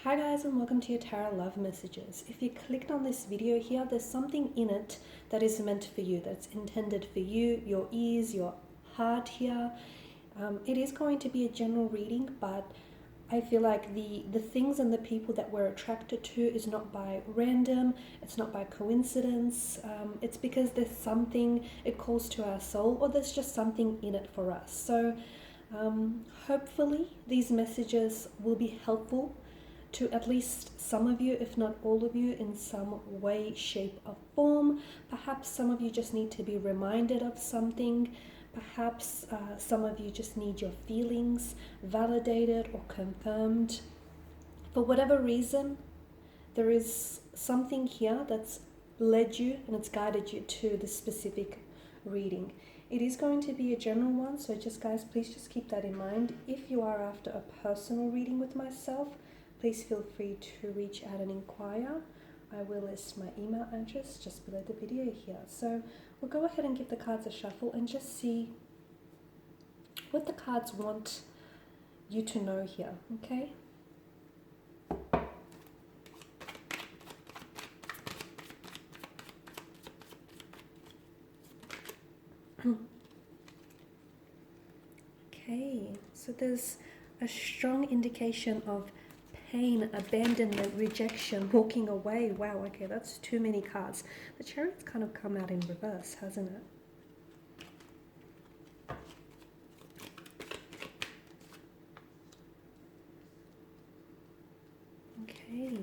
Hi guys, and welcome to your Tarot Love Messages. If you clicked on this video here, there's something in it that is meant for you, that's intended for you, your ears, your heart here. It is going to be a general reading, but I feel like the things and the people that we're attracted to is not by random, it's not by coincidence. It's because there's something it calls to our soul, or there's just something in it for us. So hopefully these messages will be helpful to at least some of you, if not all of you, in some way, shape, or form. Perhaps some of you just need to be reminded of something. Perhaps some of you just need your feelings validated or confirmed. For whatever reason, there is something here that's led you and it's guided you to this specific reading. It is going to be a general one, so just guys, please just keep that in mind. If you are after a personal reading with myself, please feel free to reach out and inquire. I will list my email address just below the video here. So we'll go ahead and give the cards a shuffle and just see what the cards want you to know here, okay? Okay, so there's a strong indication of pain, abandonment, rejection, walking away. Wow, okay, that's too many cards. The Chariot's kind of come out in reverse, hasn't it? Okay.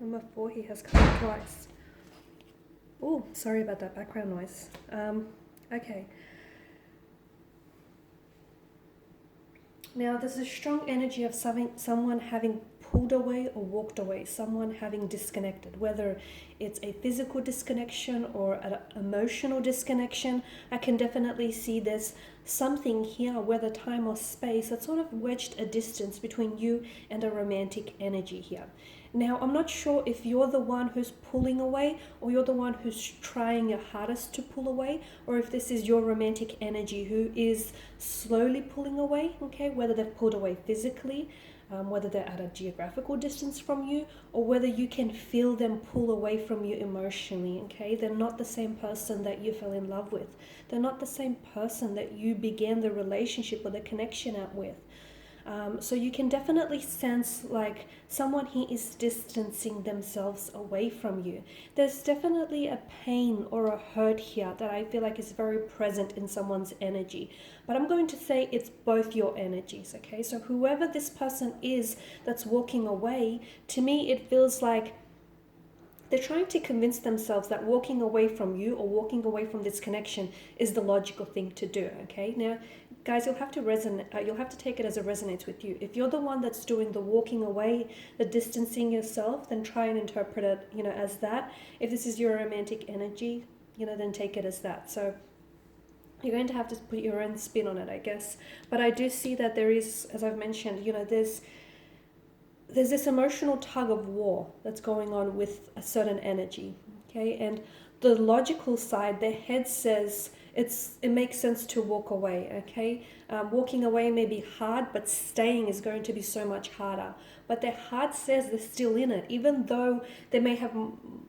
Number 4 here has come out twice. Oh, sorry about that background noise. Okay. Now, there's a strong energy of someone having pulled away or walked away, someone having disconnected, whether it's a physical disconnection or an emotional disconnection. I can definitely see there's something here, whether time or space, that sort of wedged a distance between you and a romantic energy here. Now, I'm not sure if you're the one who's pulling away or you're the one who's trying your hardest to pull away, or if this is your romantic energy who is slowly pulling away, okay? Whether they've pulled away physically, whether they're at a geographical distance from you, or whether you can feel them pull away from you emotionally, okay? They're not the same person that you fell in love with. They're not the same person that you began the relationship or the connection out with. So you can definitely sense like someone here is distancing themselves away from you. There's definitely a pain or a hurt here that I feel like is very present in someone's energy. But I'm going to say it's both your energies, okay? So whoever this person is that's walking away, to me it feels like they're trying to convince themselves that walking away from you or walking away from this connection is the logical thing to do, okay? Now, guys, you'll have to take it as it resonates with you. If you're the one that's doing the walking away, the distancing yourself, then try and interpret it, as that. If this is your romantic energy, then take it as that. So you're going to have to put your own spin on it, I guess. But I do see that there is, as I've mentioned, there's this emotional tug of war that's going on with a certain energy, okay? And the logical side, their head says it makes sense to walk away, okay? Walking away may be hard, but staying is going to be so much harder. But their heart says they're still in it, even though they may have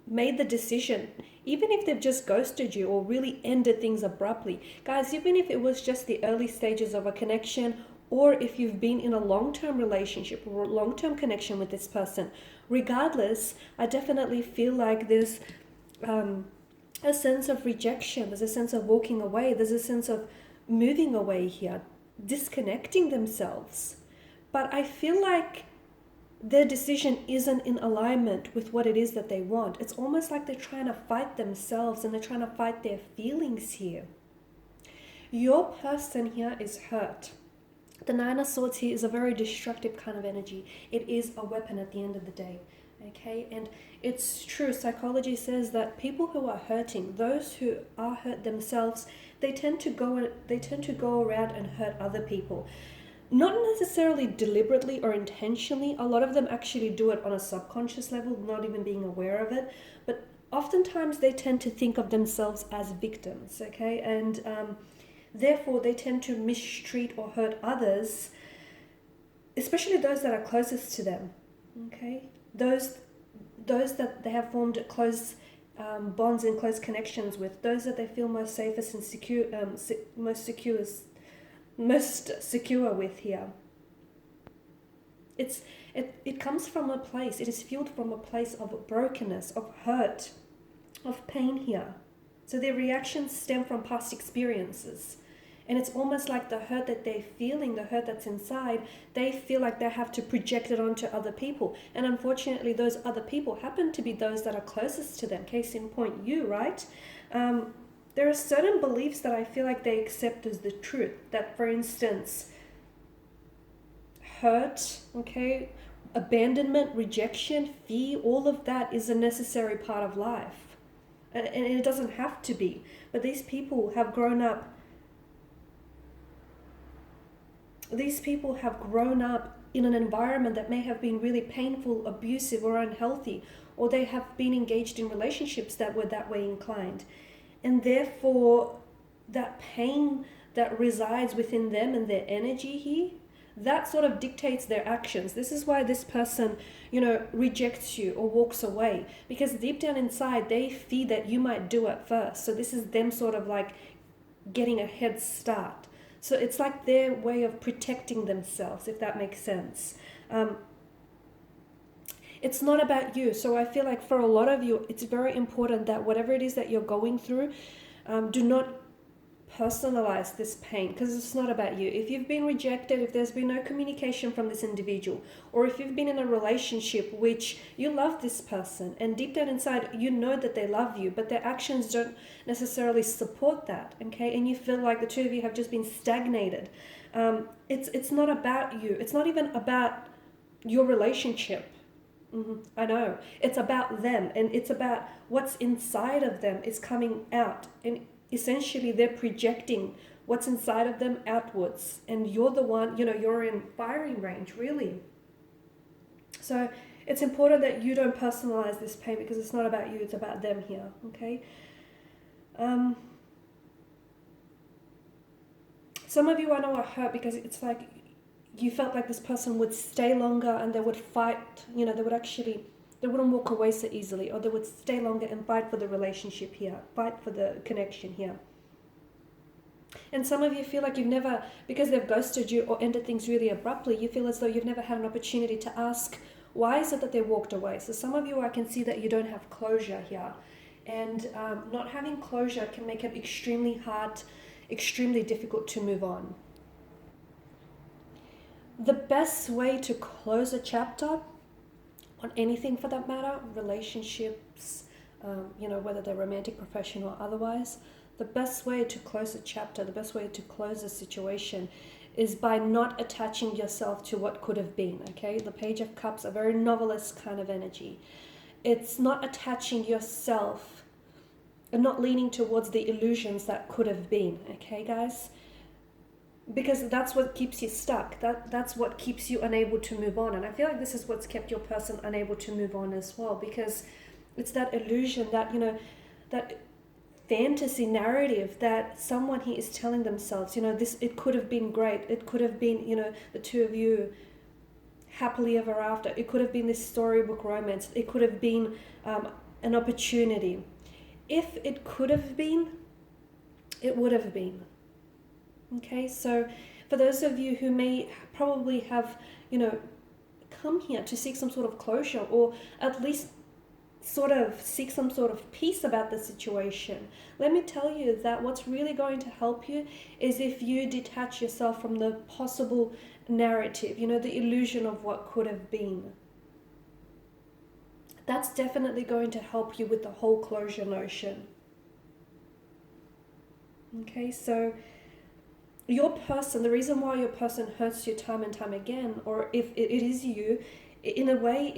made the decision, even if they've just ghosted you or really ended things abruptly. Guys, even if it was just the early stages of a connection, or if you've been in a long-term relationship or a long-term connection with this person, regardless, I definitely feel like there's a sense of rejection, there's a sense of walking away, there's a sense of moving away here, disconnecting themselves. But I feel like their decision isn't in alignment with what it is that they want. It's almost like they're trying to fight themselves and they're trying to fight their feelings here. Your person here is hurt. The Nine of Swords here is a very destructive kind of energy. It is a weapon at the end of the day, okay? And it's true, psychology says that people who are hurting, those who are hurt themselves, they tend to go around and hurt other people. Not necessarily deliberately or intentionally. A lot of them actually do it on a subconscious level, not even being aware of it. But oftentimes they tend to think of themselves as victims, okay? And Therefore, they tend to mistreat or hurt others, especially those that are closest to them. Okay, those that they have formed close bonds and close connections with, those that they feel most safest and secure, most secure with here. It comes from a place. It is fueled from a place of brokenness, of hurt, of pain here. So their reactions stem from past experiences. And it's almost like the hurt that they're feeling, the hurt that's inside, they feel like they have to project it onto other people. And unfortunately, those other people happen to be those that are closest to them. Case in point, you, right? There are certain beliefs that I feel like they accept as the truth. That, for instance, hurt, okay, abandonment, rejection, fear, all of that is a necessary part of life. And it doesn't have to be. But these people have grown up in an environment that may have been really painful, abusive, or unhealthy, or they have been engaged in relationships that were that way inclined. And therefore, that pain that resides within them and their energy here, that sort of dictates their actions. This is why this person, rejects you or walks away, because deep down inside, they fear that you might do it first. So this is them sort of like getting a head start. So it's like their way of protecting themselves, if that makes sense. It's not about you. So I feel like for a lot of you, it's very important that whatever it is that you're going through, do not personalize this pain, because it's not about you. If you've been rejected, if there's been no communication from this individual, or if you've been in a relationship which you love this person and deep down inside you know that they love you, but their actions don't necessarily support that, okay, and you feel like the two of you have just been stagnated, it's not about you. It's not even about your relationship. I know. It's about them, and it's about what's inside of them is coming out, and essentially they're projecting what's inside of them outwards, and you're the one, you're in firing range, really. So it's important that you don't personalize this pain, because it's not about you, it's about them here, okay? Some of you I know are hurt because it's like you felt like this person would stay longer and they would fight, they wouldn't walk away so easily, or they would stay longer and fight for the relationship here, fight for the connection here. And some of you feel like you've never, because they've ghosted you or ended things really abruptly, you feel as though you've never had an opportunity to ask, why is it that they walked away? So some of you, I can see that you don't have closure here. And not having closure can make it extremely hard, extremely difficult to move on. The best way to close a chapter on anything for that matter, relationships, whether they're romantic, professional, or otherwise, the best way to close a chapter, the best way to close a situation is by not attaching yourself to what could have been, okay? The Page of Cups, a very novelist kind of energy. It's not attaching yourself and not leaning towards the illusions that could have been, okay, guys? Because that's what keeps you stuck. That's what keeps you unable to move on. And I feel like this is what's kept your person unable to move on as well, because it's that illusion, that, that fantasy narrative that someone here is telling themselves, it could have been great. It could have been, the two of you happily ever after. It could have been this storybook romance. It could have been an opportunity. If it could have been, it would have been. Okay, so for those of you who may probably have, come here to seek some sort of closure, or at least sort of seek some sort of peace about the situation, let me tell you that what's really going to help you is if you detach yourself from the possible narrative, the illusion of what could have been. That's definitely going to help you with the whole closure notion. Okay, so your person, the reason why your person hurts you time and time again, or if it is you, in a way,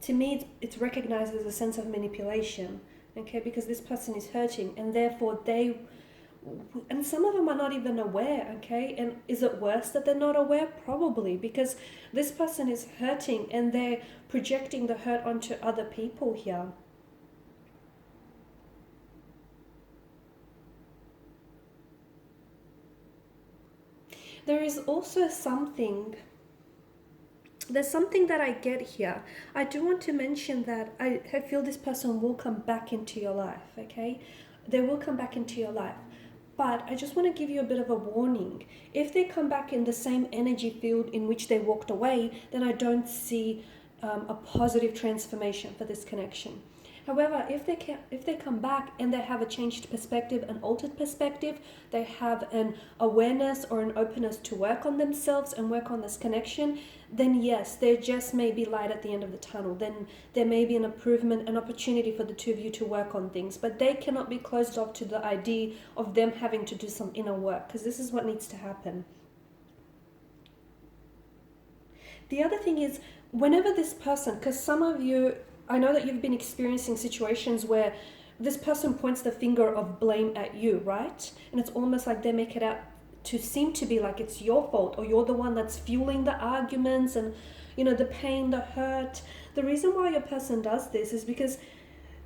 to me, it's recognized as a sense of manipulation, okay, because this person is hurting, and therefore and some of them are not even aware, okay, and is it worse that they're not aware? Probably, because this person is hurting and they're projecting the hurt onto other people here. There is also something, there's something that I get here. I do want to mention that I feel this person will come back into your life, okay? They will come back into your life. But I just want to give you a bit of a warning. If they come back in the same energy field in which they walked away, then I don't see a positive transformation for this connection. However, if they come back and they have a changed perspective, an altered perspective, they have an awareness or an openness to work on themselves and work on this connection, then yes, there just may be light at the end of the tunnel. Then there may be an improvement, an opportunity for the two of you to work on things. But they cannot be closed off to the idea of them having to do some inner work, because this is what needs to happen. The other thing is, whenever this person, because some of you, I know that you've been experiencing situations where this person points the finger of blame at you, right? And it's almost like they make it out to seem to be like it's your fault, or you're the one that's fueling the arguments and, you know, the pain, the hurt. The reason why your person does this is because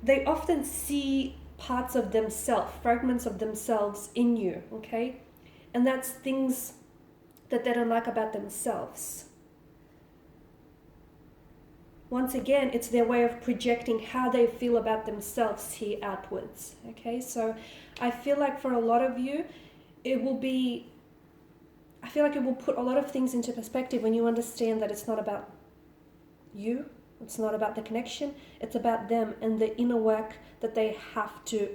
they often see parts of themselves, fragments of themselves in you, okay? And that's things that they don't like about themselves. Once again, it's their way of projecting how they feel about themselves here outwards, okay? So I feel like for a lot of you, it will put a lot of things into perspective when you understand that it's not about you, it's not about the connection, it's about them and the inner work that they have to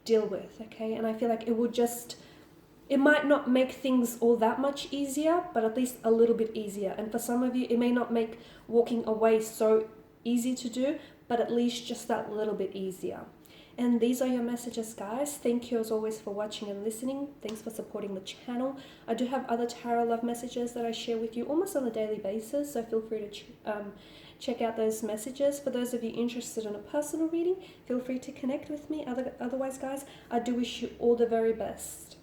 deal with, okay? And I feel like it might not make things all that much easier, but at least a little bit easier. And for some of you, it may not make walking away so easy to do, but at least just that little bit easier. And these are your messages, guys. Thank you as always for watching and listening. Thanks for supporting the channel. I do have other tarot love messages that I share with you almost on a daily basis, so feel free to check out those messages. For those of you interested in a personal reading, feel free to connect with me. Otherwise, guys, I do wish you all the very best.